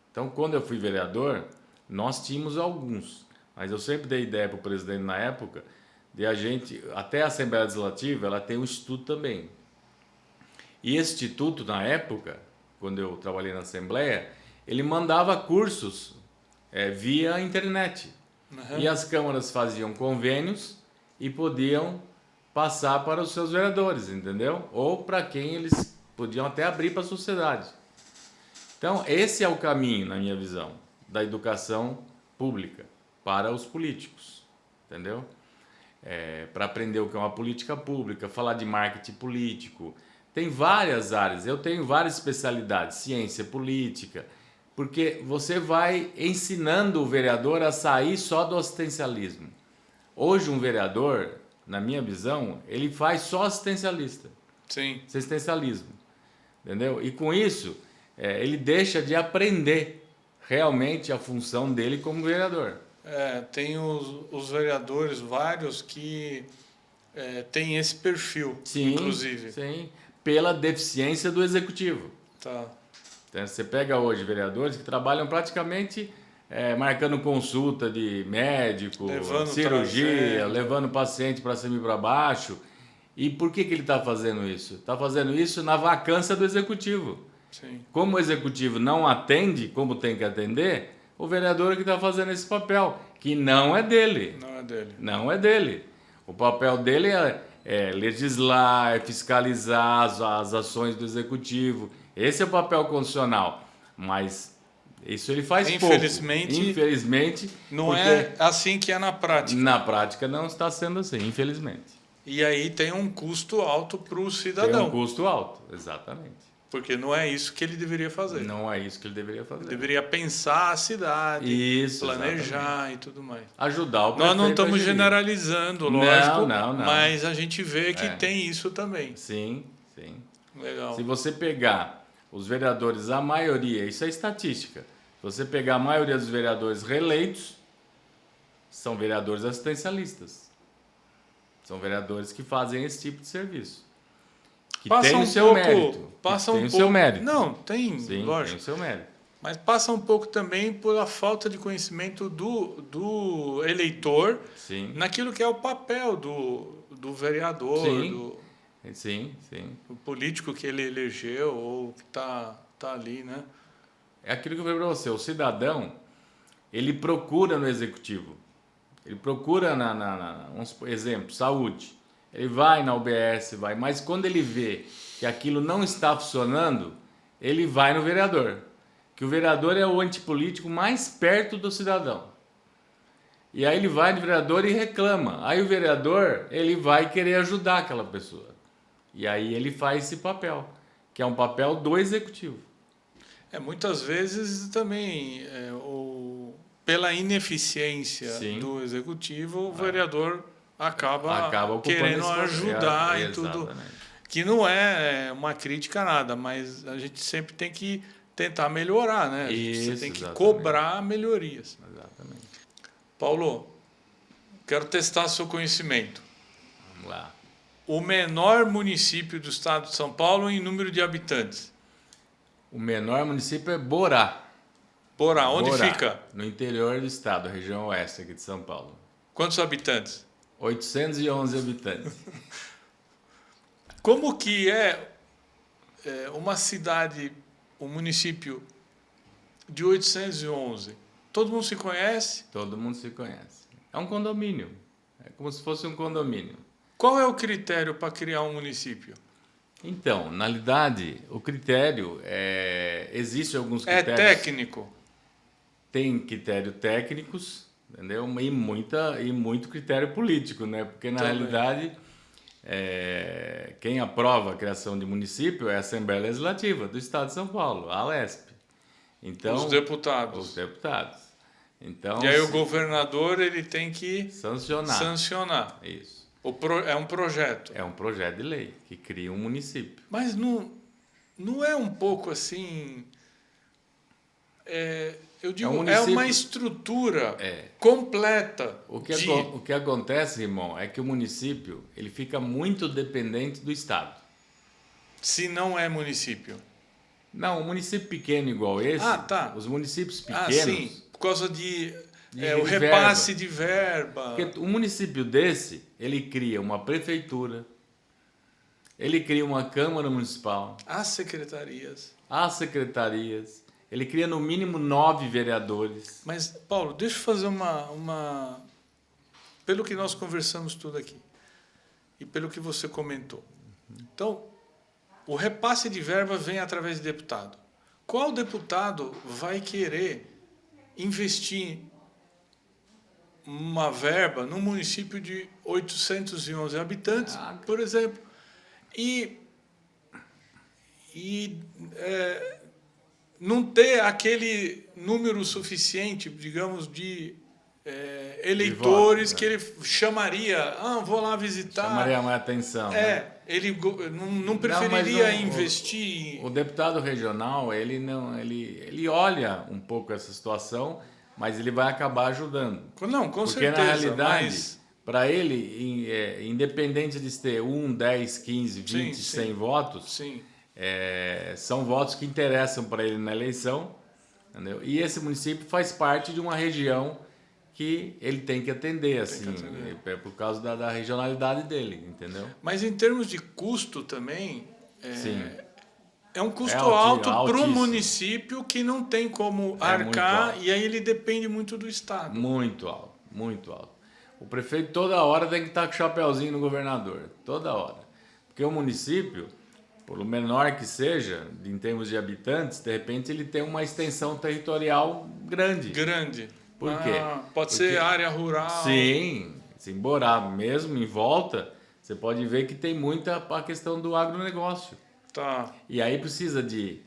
Então, quando eu fui vereador, nós tínhamos alguns, mas eu sempre dei ideia para o presidente na época, de a gente, até a Assembleia Legislativa, ela tem um instituto também. E esse instituto, na época, quando eu trabalhei na Assembleia, ele mandava cursos via internet. Uhum. E as câmaras faziam convênios e podiam passar para os seus vereadores, entendeu? Ou para quem eles podiam até abrir para a sociedade. Então, esse é o caminho, na minha visão, da educação pública para os políticos, entendeu? Para aprender o que é uma política pública, falar de marketing político. Tem várias áreas, eu tenho várias especialidades, ciência política, porque você vai ensinando o vereador a sair só do assistencialismo. Hoje um vereador, na minha visão, ele faz só assistencialismo, entendeu? E com isso, ele deixa de aprender realmente a função dele como vereador. Tem os vereadores, vários, que têm esse perfil, inclusive. Sim, pela deficiência do executivo. Tá. Então, você pega hoje vereadores que trabalham praticamente marcando consulta de médico, cirurgia, levando paciente para cima e para baixo. E por que ele está fazendo isso? Está fazendo isso na vacância do executivo. Sim. Como o executivo não atende como tem que atender, o vereador é que está fazendo esse papel, que não é dele. Não é dele. O papel dele é legislar, é fiscalizar as ações do executivo. Esse é o papel constitucional. Mas isso ele faz pouco. Infelizmente, não é assim que é na prática. Na prática não está sendo assim, infelizmente. E aí tem um custo alto para o cidadão. Tem um custo alto, exatamente. Porque não é isso que ele deveria fazer. Não é isso que ele deveria fazer. Ele deveria pensar a cidade, planejar exatamente. E tudo mais. Ajudar o prefeito. Nós não estamos generalizando, lógico, não. Mas a gente vê que tem isso também. Sim. Legal. Se você pegar os vereadores, a maioria, isso é estatística, se você pegar a maioria dos vereadores reeleitos, são vereadores assistencialistas. São vereadores que fazem esse tipo de serviço. Que tem o seu mérito. Tem o seu mérito. Não, tem, sim, lógico. Tem o seu mérito. Mas passa um pouco também pela falta de conhecimento do eleitor naquilo que é o papel do vereador, do político que ele elegeu ou que tá ali, né? É aquilo que eu falei para você, o cidadão, ele procura no executivo Ele procura vamos supor, exemplo, saúde. Ele vai na UBS, mas quando ele vê que aquilo não está funcionando, ele vai no vereador. Que o vereador é o antipolítico mais perto do cidadão. E aí ele vai no vereador e reclama. Aí o vereador, ele vai querer ajudar aquela pessoa. E aí ele faz esse papel, que é um papel do executivo. Muitas vezes também, pela ineficiência Sim. do executivo, o vereador acaba querendo esse ajudar papel. e tudo. Exatamente. Que não é uma crítica a nada, mas a gente sempre tem que tentar melhorar, né? Você tem que cobrar melhorias. Exatamente. Paulo, quero testar seu conhecimento. Vamos lá. O menor município do estado de São Paulo em número de habitantes? O menor município é Borá. Borá, onde fica? No interior do estado, região oeste aqui de São Paulo. Quantos habitantes? 811 habitantes. Como que é uma cidade, um município de 811? Todo mundo se conhece? Todo mundo se conhece. É um condomínio. É como se fosse um condomínio. Qual é o critério para criar um município? Então, na realidade, o critério existe alguns critérios. É técnico? Tem critérios técnicos, entendeu? E muito critério político, né? Porque na realidade quem aprova a criação de município é a Assembleia Legislativa do Estado de São Paulo, a Alesp. Então, os deputados. Os deputados. Então, e aí o governador ele tem que sancionar. Isso. É um projeto. É um projeto de lei que cria um município. Mas não é um pouco assim... eu digo, é uma estrutura completa. O que acontece, irmão, é que o município ele fica muito dependente do Estado. Se não é município. Não, um município pequeno igual esse, os municípios pequenos... sim, por causa o repasse de verba. Porque um município desse, ele cria uma prefeitura, ele cria uma Câmara Municipal... As secretarias. Ele cria no mínimo 9 vereadores. Mas, Paulo, deixa eu fazer uma... Pelo que nós conversamos tudo aqui, e pelo que você comentou. Então, o repasse de verba vem através de deputado. Qual deputado vai querer investir uma verba num município de 811 habitantes, por exemplo, e não ter aquele número suficiente, digamos, de eleitores de voto, que ele chamaria, vou lá visitar. Chamaria mais atenção. Né? Ele não preferiria investir. O deputado regional, ele olha um pouco essa situação, mas ele vai acabar ajudando. Não, com Porque, certeza. Porque, na realidade, para ele, independente de ter 1, 10, 15, 20, 100 votos, são votos que interessam para ele na eleição. Entendeu? E esse município faz parte de uma região que ele tem que atender, assim, por causa da regionalidade dele, entendeu? Mas em termos de custo também, é um custo alto para o município que não tem como arcar, e aí ele depende muito do Estado. Muito alto, muito alto. O prefeito toda hora tem que estar com o chapeuzinho no governador, toda hora. Porque o município, por menor que seja, em termos de habitantes, de repente ele tem uma extensão territorial grande. Por quê? Pode ser área rural. Sim, Borá mesmo, em volta, você pode ver que tem muita a questão do agronegócio. Tá. E aí precisa de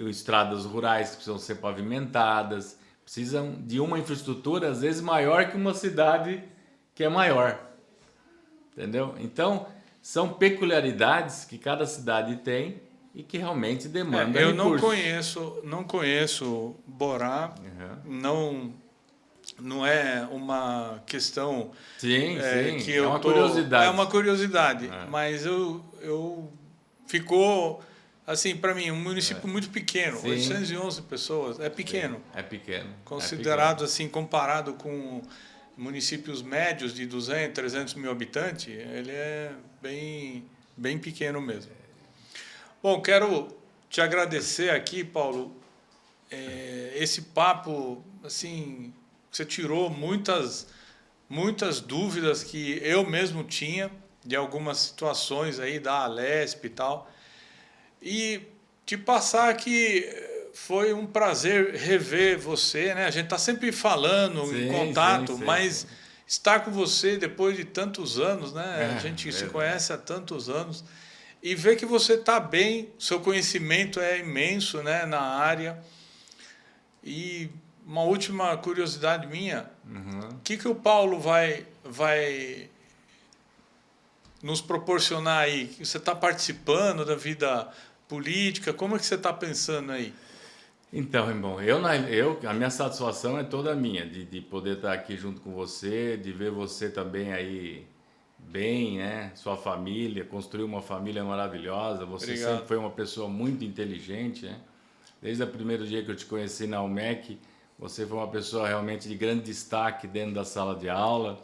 estradas rurais que precisam ser pavimentadas, precisam de uma infraestrutura, às vezes, maior que uma cidade que é maior. Entendeu? Então, são peculiaridades que cada cidade tem e que realmente demandam eu recursos. não conheço Borá, não é uma questão sim, que é uma curiosidade. É uma curiosidade, mas ficou assim para mim um município muito pequeno, 811 pessoas, é pequeno. É pequeno. Considerado assim comparado com municípios médios de 200, 300 mil habitantes, ele é bem pequeno mesmo. Bom, quero te agradecer aqui, Paulo, esse papo, assim, você tirou muitas muitas dúvidas que eu mesmo tinha de algumas situações aí da Alesp e tal. E te passar que foi um prazer rever você, né? A gente está sempre falando, em Sim, sim, contato, sim, mas sim. estar com você depois de tantos anos, né? A É, gente se verdade. conhece há tantos anos e ver que você está bem, seu conhecimento é imenso, né, na área. E uma última curiosidade minha, Uhum. que o Paulo vai nos proporcionar aí? Você está participando da vida política? Como é que você está pensando aí? Então, irmão, a minha satisfação é toda minha de poder estar aqui junto com você, de ver você também aí bem, né? Sua família, construir uma família maravilhosa. Você sempre Obrigado. foi uma pessoa muito inteligente, né? Desde o primeiro dia que eu te conheci na UMEC, você foi uma pessoa realmente de grande destaque dentro da sala de aula,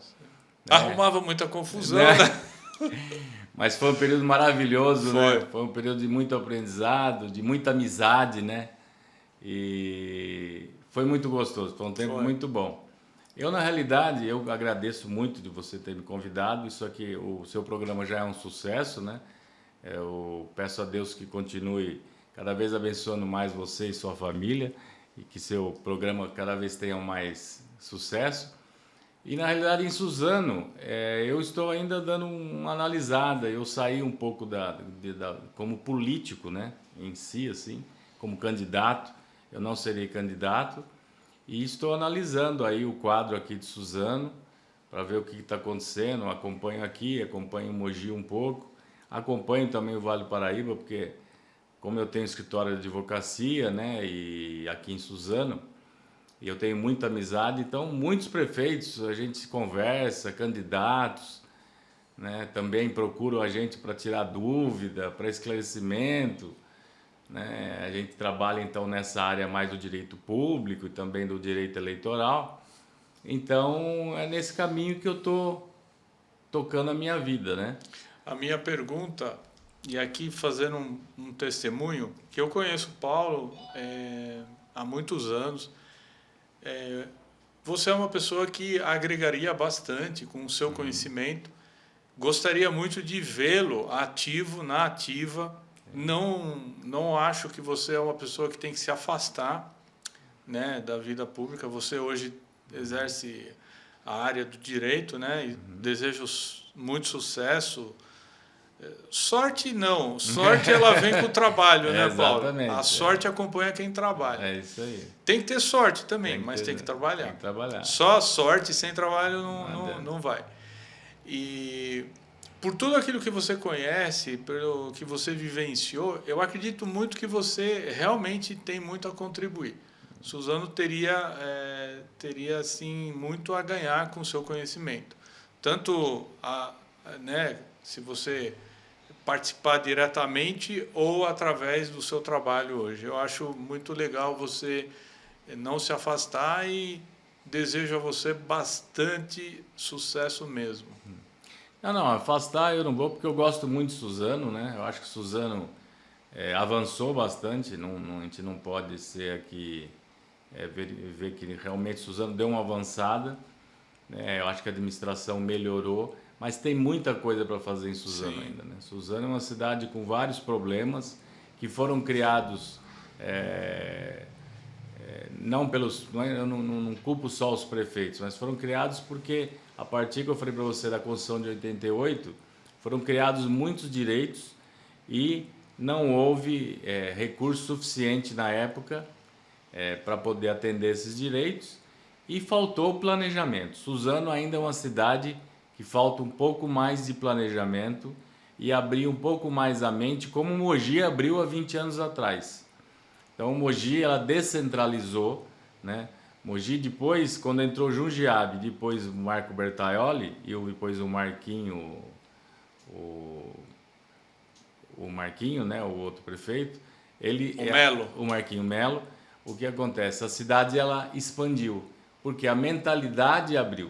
né? Arrumava muita confusão, Né? né? Mas foi um período maravilhoso, Foi, né? Foi um período de muito aprendizado, de muita amizade, né? E foi muito gostoso, foi um tempo foi. muito bom. Eu, na realidade, eu agradeço muito de você ter me convidado. Isso aqui, o seu programa já é um sucesso, né? Eu peço a Deus que continue cada vez abençoando mais você e sua família e que seu programa cada vez tenha mais sucesso. E na realidade em Suzano, eu estou ainda dando uma analisada. Eu saí um pouco como político, né, em si, assim, como candidato. Eu não serei candidato e estou analisando aí o quadro aqui de Suzano para ver o que está acontecendo. Acompanho aqui, acompanho Mogi um pouco, acompanho também o Vale do Paraíba, porque como eu tenho escritório de advocacia, né, e aqui em Suzano, e eu tenho muita amizade, então muitos prefeitos a gente conversa, candidatos, né, também procuram a gente para tirar dúvida, para esclarecimento, né? A gente trabalha então nessa área mais do direito público e também do direito eleitoral. Então é nesse caminho que eu estou tocando a minha vida, né? A minha pergunta, e aqui fazendo um testemunho, que eu conheço o Paulo há muitos anos. Você é uma pessoa que agregaria bastante com o seu conhecimento. Gostaria muito de vê-lo ativo, na ativa. Não acho que você é uma pessoa que tem que se afastar, né, da vida pública. Você hoje exerce a área do direito, né? E desejo muito sucesso. Sorte não, sorte ela vem com o trabalho, É, né, Paulo? A exatamente. sorte acompanha quem trabalha. É isso aí. Tem que ter sorte também, Tem que mas tem que ter, tem trabalhar. que trabalhar. Só sorte sem trabalho Não adianta. não vai. E por tudo aquilo que você conhece, pelo que você vivenciou, eu acredito muito que você realmente tem muito a contribuir. Suzano teria assim muito a ganhar com o seu conhecimento, tanto né, se você participar diretamente ou através do seu trabalho hoje. Eu acho muito legal você não se afastar e desejo a você bastante sucesso mesmo. Não, afastar eu não vou porque eu gosto muito de Suzano, né? Eu acho que Suzano avançou bastante, a gente não pode ser aqui, ver que realmente Suzano deu uma avançada, né? Eu acho que a administração melhorou, mas tem muita coisa para fazer em Suzano Sim, ainda, né? Suzano é uma cidade com vários problemas que foram criados, não pelos, eu não culpo só os prefeitos, mas foram criados porque a partir que eu falei para você da Constituição de 88, foram criados muitos direitos e não houve recurso suficiente na época para poder atender esses direitos e faltou planejamento. Suzano ainda é uma cidade que falta um pouco mais de planejamento e abrir um pouco mais a mente, como Mogi abriu há 20 anos atrás. Então, Mogi, ela descentralizou, né? Mogi, depois, quando entrou Jundiaí, depois o Marco Bertaioli e depois o Marquinho, o Marquinho, né? O outro prefeito, Melo. o Marquinho Melo. O que acontece? A cidade ela expandiu, porque a mentalidade abriu,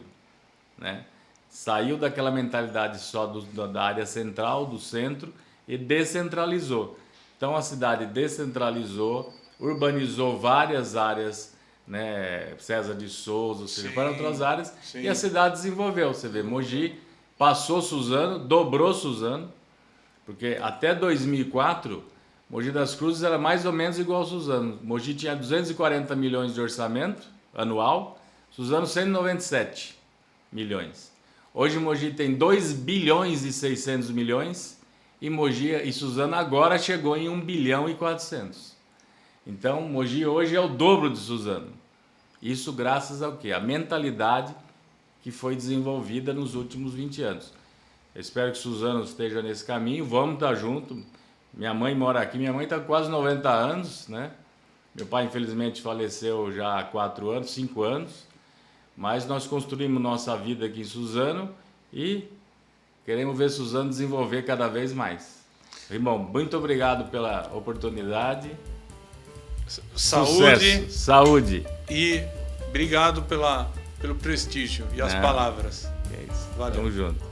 né? Saiu daquela mentalidade só da área central, do centro, e descentralizou. Então a cidade descentralizou, urbanizou várias áreas né, César de Souza, ou seja, Sim, para outras áreas, sim. e a cidade desenvolveu. Você vê, Mogi passou Suzano, dobrou Suzano, porque até 2004, Mogi das Cruzes era mais ou menos igual ao Suzano. Mogi tinha 240 milhões de orçamento anual, Suzano 197 milhões. Hoje Mogi tem 2 bilhões e 600 milhões e Mogi e Suzano agora chegou em 1 bilhão e 400. Então Mogi hoje é o dobro de Suzano. Isso graças ao quê? A mentalidade que foi desenvolvida nos últimos 20 anos. Eu espero que Suzano esteja nesse caminho, vamos estar junto. Minha mãe mora aqui, minha mãe está com quase 90 anos, né? Meu pai infelizmente faleceu já há 4 anos, 5 anos. Mas nós construímos nossa vida aqui em Suzano e queremos ver Suzano desenvolver cada vez mais. Irmão, muito obrigado pela oportunidade. Saúde. Sucesso. Saúde. E obrigado pelo prestígio e as palavras. É isso. Valeu. Tamo junto.